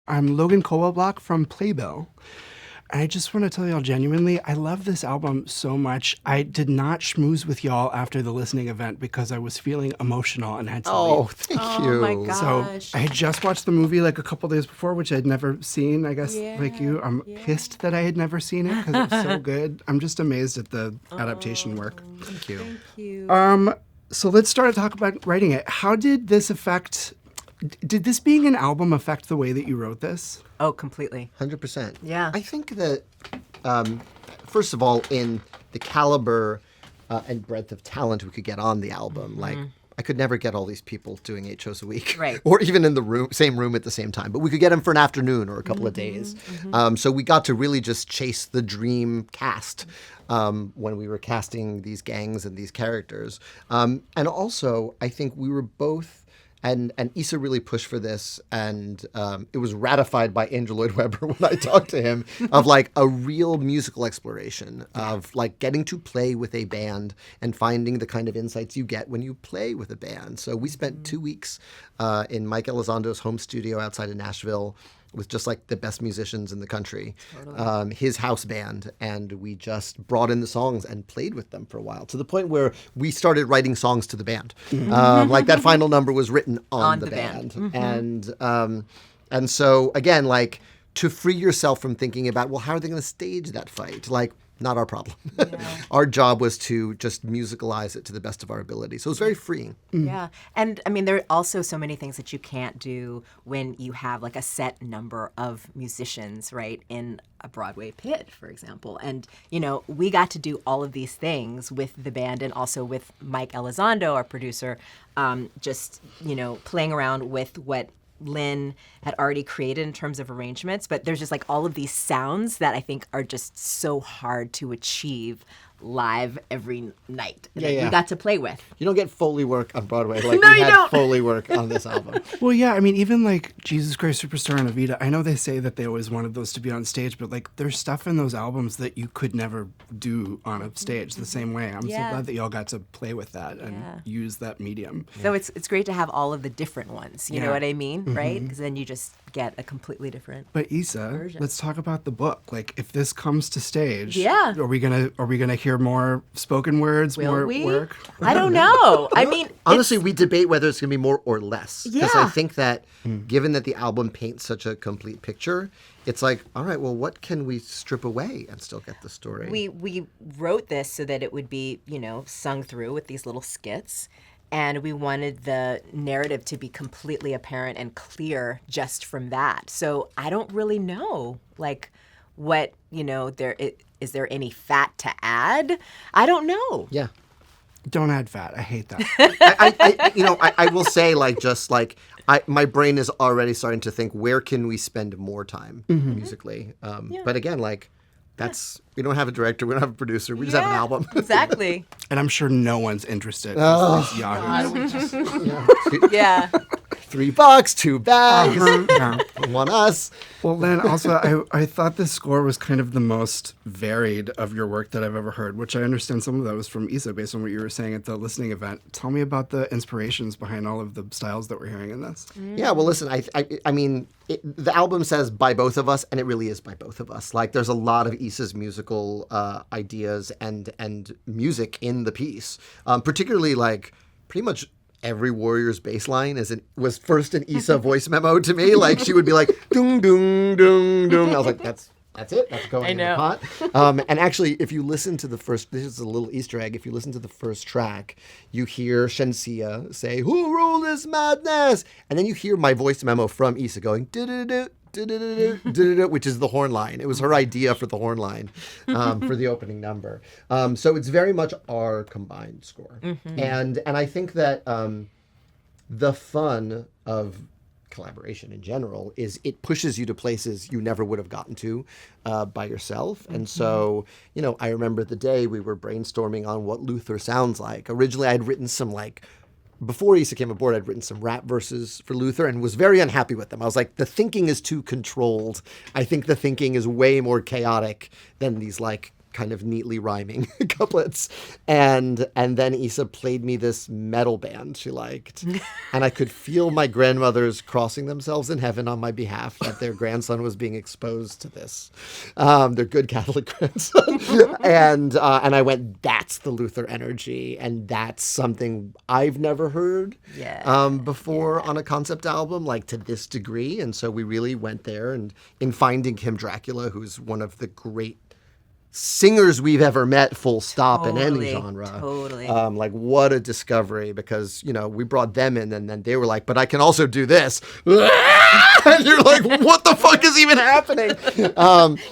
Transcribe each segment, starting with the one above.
I'm Logan Colwell-Block from Playbill. And I just want to tell y'all genuinely, I love this album so much. I did not schmooze with y'all after the listening event because I was feeling emotional and had to leave. Thank you. Oh my gosh. So I had just watched the movie like a couple days before, which I'd never seen, I guess, like you. I'm pissed that I had never seen it because it was so good. I'm just amazed at the adaptation work. Thank you. Thank you. So let's start to talk about writing it. How did this being an album affect the way that you wrote this? Oh, completely. 100%. Yeah. I think that, first of all, in the caliber and breadth of talent we could get on the album, like, I could never get all these people doing 8 shows a week. Right. Or even in the same room at the same time. But we could get them for an afternoon or a couple of days. So we got to really just chase the dream cast when we were casting these gangs and these characters. And also, I think we were both... And Eisa really pushed for this, and it was ratified by Andrew Lloyd Webber when I talked to him, of like a real musical exploration of like getting to play with a band and finding the kind of insights you get when you play with a band. So we spent 2 weeks in Mike Elizondo's home studio outside of Nashville with just like the best musicians in the country, his house band, and we just brought in the songs and played with them for a while, to the point where we started writing songs to the band. Like that final number was written on the band. And so again, like, to free yourself from thinking about, well, how are they going to stage that fight? Like, not our problem. Our job was to just musicalize it to the best of our ability. So it was very freeing. Yeah. And I mean, there are also so many things that you can't do when you have like a set number of musicians, right, in a Broadway pit, for example. And, you know, we got to do all of these things with the band and also with Mike Elizondo, our producer, just, you know, playing around with what Lin had already created in terms of arrangements, but there's just like all of these sounds that I think are just so hard to achieve live every night that we got to play with. You don't get Foley work on Broadway like No, we you had don't. Foley work on this album. Well, yeah, I mean, even like Jesus Christ Superstar and Evita, I know they say that they always wanted those to be on stage, but like there's stuff in those albums that you could never do on a stage the same way. I'm so glad that y'all got to play with that and use that medium. So it's great to have all of the different ones, you know what I mean, right? Because then you just get a completely different But Eisa, let's talk about the book. Like, if this comes to stage, Yeah. are we gonna hear more spoken words, Will more we? work? I don't know. I mean, Honestly, we debate whether it's going to be more or less. Because I Yeah. think that given that the album paints such a complete picture, it's like, all right, well, what can we strip away and still get the story? we wrote this so that it would be, you know, sung through with these little skits. And we wanted the narrative to be completely apparent and clear just from that. So I don't really know, like, what, you know, is there any fat to add? I don't know. Yeah. Don't add fat. I hate that. I will say, like, just like, my brain is already starting to think, where can we spend more time musically? But again, like, we don't have a director, we don't have a producer, we just have an album. Exactly. And I'm sure no one's interested. These yahoos. Yeah. $3, 2 bags, Yeah. one us. Well, then also, I thought this score was kind of the most varied of your work that I've ever heard, which I understand some of that was from Eisa based on what you were saying at the listening event. Tell me about the inspirations behind all of the styles that we're hearing in this. Yeah, well, listen, I mean, the album says by both of us, and it really is by both of us. Like, there's a lot of Isa's musical ideas and music in the piece, particularly, like, pretty much every Warriors bass line was first an Eisa voice memo to me. Like, she would be like, dung, dung, dung, dung. I was like, that's it. That's going in the pot. And actually, if you listen to the first, this is a little Easter egg. If you listen to the first track, you hear Shensia say, "Who ruled this madness?" And then you hear my voice memo from Eisa going, "Do-do-do, do-do-do-do, which is the horn line. It was her idea for the horn line for the opening number. So it's very much our combined score. And I think that the fun of collaboration in general is it pushes you to places you never would have gotten to by yourself. And so, you know, I remember the day we were brainstorming on what Luther sounds like. Originally, I'd written some before Eisa came aboard, I'd written some rap verses for Luther and was very unhappy with them. I was like, the thinking is too controlled. I think the thinking is way more chaotic than these kind of neatly rhyming couplets. And then Eisa played me this metal band she liked. And I could feel my grandmothers crossing themselves in heaven on my behalf that their grandson was being exposed to this. Their good Catholic grandson. And I went, that's the Luther energy. And that's something I've never heard before on a concept album, like to this degree. And so we really went there. And in finding Kim Dracula, who's one of the great singers we've ever met, full stop, in any genre. Totally. Like, what a discovery, because, you know, we brought them in and then they were like, but I can also do this. And you're like, what the fuck is even happening?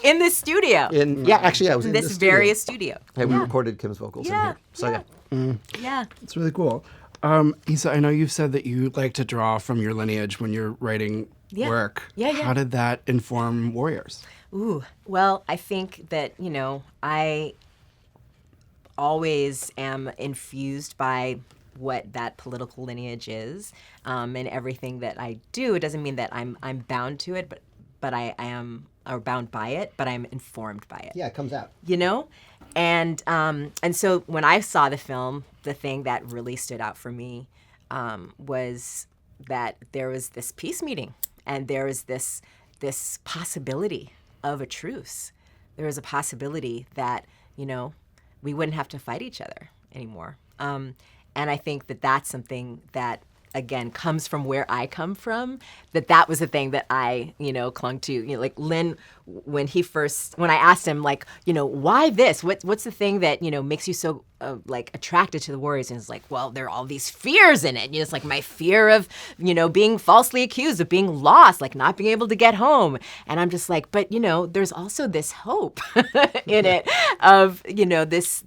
In this studio. Actually, I was in this various studio. Hey, we recorded Kim's vocals in here. So, yeah. It's really cool. Eisa, I know you've said that you like to draw from your lineage when you're writing work. Yeah. How did that inform Warriors? Ooh, well, I think that, you know, I always am infused by what that political lineage is, and everything that I do. It doesn't mean that I'm bound to it, but I am, or bound by it, but I'm informed by it. yeah, it comes out. You know? And so when I saw the film, the thing that really stood out for me was that there was this peace meeting, and there was this possibility of a truce. There was a possibility that, you know, we wouldn't have to fight each other anymore. And I think that that's something that, again, comes from where I come from, that was the thing that I, you know, clung to. You know, like Lin, when I asked him, like, you know, why this? What's the thing that, you know, makes you so like attracted to the Warriors? And it's like, well, there are all these fears in it. You know, it's like my fear of, you know, being falsely accused, of being lost, like not being able to get home. And I'm just like, but, you know, there's also this hope in it of, you know, this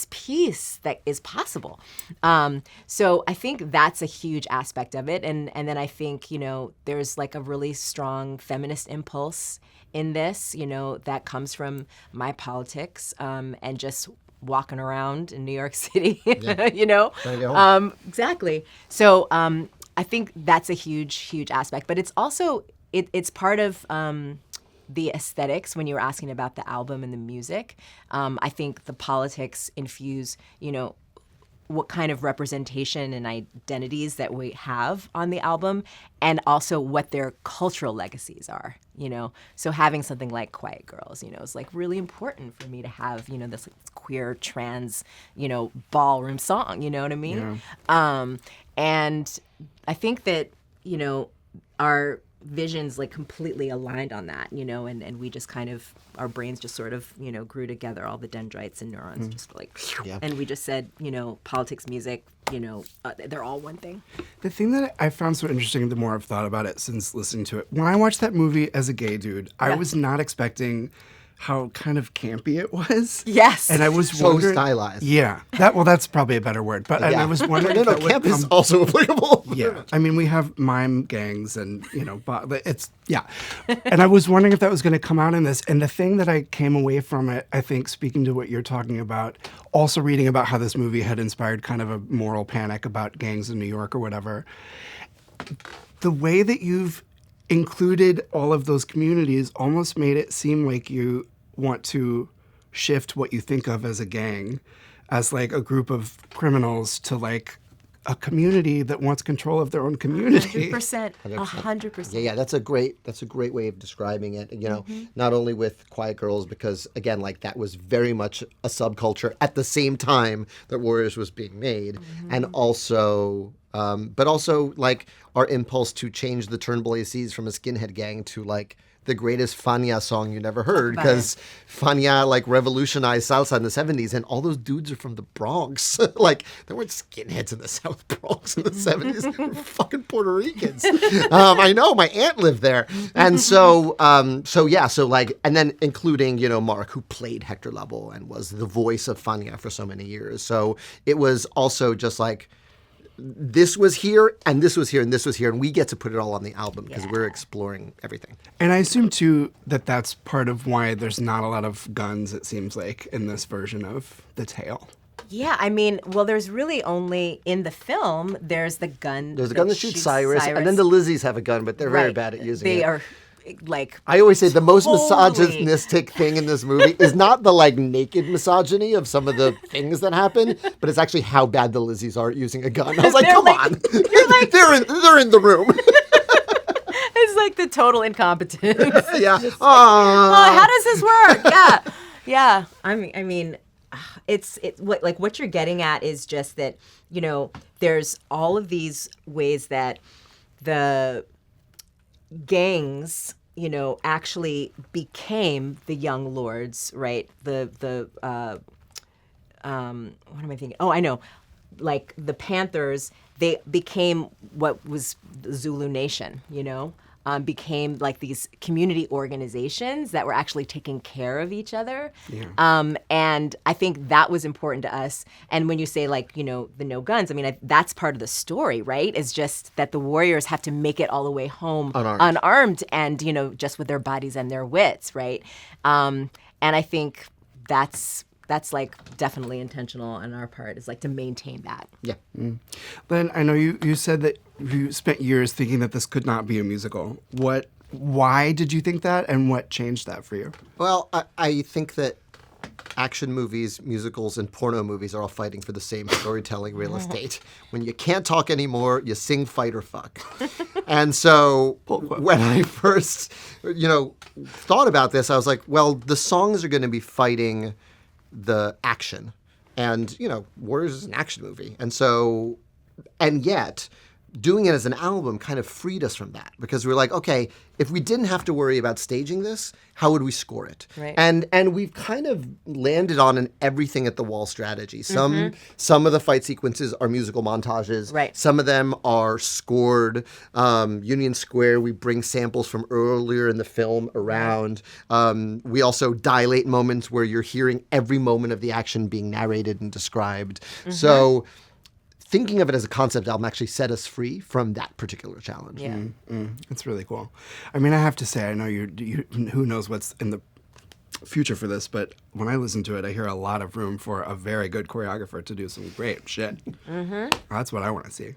peace that is possible. So I think that's a huge aspect of it. And then I think, you know, there's like a really strong feminist impulse in this, you know, that comes from my politics, and just walking around in New York City, you know? Exactly. So I think that's a huge aspect, but it's also, it's part of the aesthetics when you were asking about the album and the music. I think the politics infuse, you know, what kind of representation and identities that we have on the album, and also what their cultural legacies are, you know? So having something like Quiet Girls, you know, is like really important for me to have, you know, this like, queer trans, you know, ballroom song, you know what I mean? Yeah. And I think that, you know, our visions like completely aligned on that, you know, and we just kind of, our brains just sort of, you know, grew together, all the dendrites and neurons just like, and we just said, you know, politics, music, you know, they're all one thing. The thing that I found so interesting, the more I've thought about it since listening to it, when I watched that movie as a gay dude, I was not expecting how kind of campy it was. Yes. And I was so wondering, stylized. Yeah. That's probably a better word. But and I was wondering no, camp is also applicable. Yeah. I mean, we have mime gangs and, you know, but it's, yeah. And I was wondering if that was going to come out in this. And the thing that I came away from it, I think, speaking to what you're talking about, also reading about how this movie had inspired kind of a moral panic about gangs in New York or whatever, the way that you've included all of those communities almost made it seem like you want to shift what you think of as a gang, as like a group of criminals, to like a community that wants control of their own community. 100%. Yeah, that's a great way of describing it. You know, not only with Quiet Girls, because again, like that was very much a subculture at the same time that Warriors was being made, and also. But also, like, our impulse to change the Turnbull ACs from a skinhead gang to, like, the greatest Fania song you never heard, because Fania, like, revolutionized salsa in the 70s, and all those dudes are from the Bronx. Like, there weren't skinheads in the South Bronx in the 70s. They were fucking Puerto Ricans. I know, my aunt lived there. And so, like, and then including, you know, Mark, who played Hector Lavoe and was the voice of Fania for so many years. So it was also just, like, this was here, and this was here, and this was here, and we get to put it all on the album because we're exploring everything. And I assume, too, that that's part of why there's not a lot of guns, it seems like, in this version of The Tale. Yeah, I mean, well, there's really only, in the film, there's the gun. There's a gun that shoots Cyrus, and then the Lizzies have a gun, but they're very bad at using it. They are like I always say the most totally- misogynistic thing in this movie is not the like naked misogyny of some of the things that happen, but it's actually how bad the Lizzies are at using a gun. I was like, They're come like- on, they're in the room. It's like the total incompetence. Yeah. Oh, how does this work? Yeah, yeah. I mean, it's what you're getting at is just that, you know, there's all of these ways that the gangs, you know, actually became the young lords, right? What am I thinking? Oh, I know. Like the Panthers, they became what was the Zulu Nation, you know? Became like these community organizations that were actually taking care of each other. Yeah. And I think that was important to us. And when you say like, you know, the no guns, I mean, that's part of the story, right? It's just that the warriors have to make it all the way home unarmed and, you know, just with their bodies and their wits, right? And I think that's like definitely intentional on our part, is like to maintain that. Yeah. Lynn, I know you said that you spent years thinking that this could not be a musical. Why did you think that, and what changed that for you? Well, I think that action movies, musicals, and porno movies are all fighting for the same storytelling real estate. When you can't talk anymore, you sing, fight, or fuck. And so when I first, you know, thought about this, I was like, well, the songs are going to be fighting the action. And, you know, Warriors is an action movie. And so, and yet, doing it as an album kind of freed us from that, because we were like, okay, if we didn't have to worry about staging this, how would we score it? Right. And we've kind of landed on an everything at the wall strategy. Some of the fight sequences are musical montages. Right. Some of them are scored. Union Square, we bring samples from earlier in the film around. We also dilate moments where you're hearing every moment of the action being narrated and described. So thinking of it as a concept album actually set us free from that particular challenge. Yeah. It's really cool. I mean, I have to say, I know you who knows what's in the future for this, but when I listen to it, I hear a lot of room for a very good choreographer to do some great shit. That's what I want to see.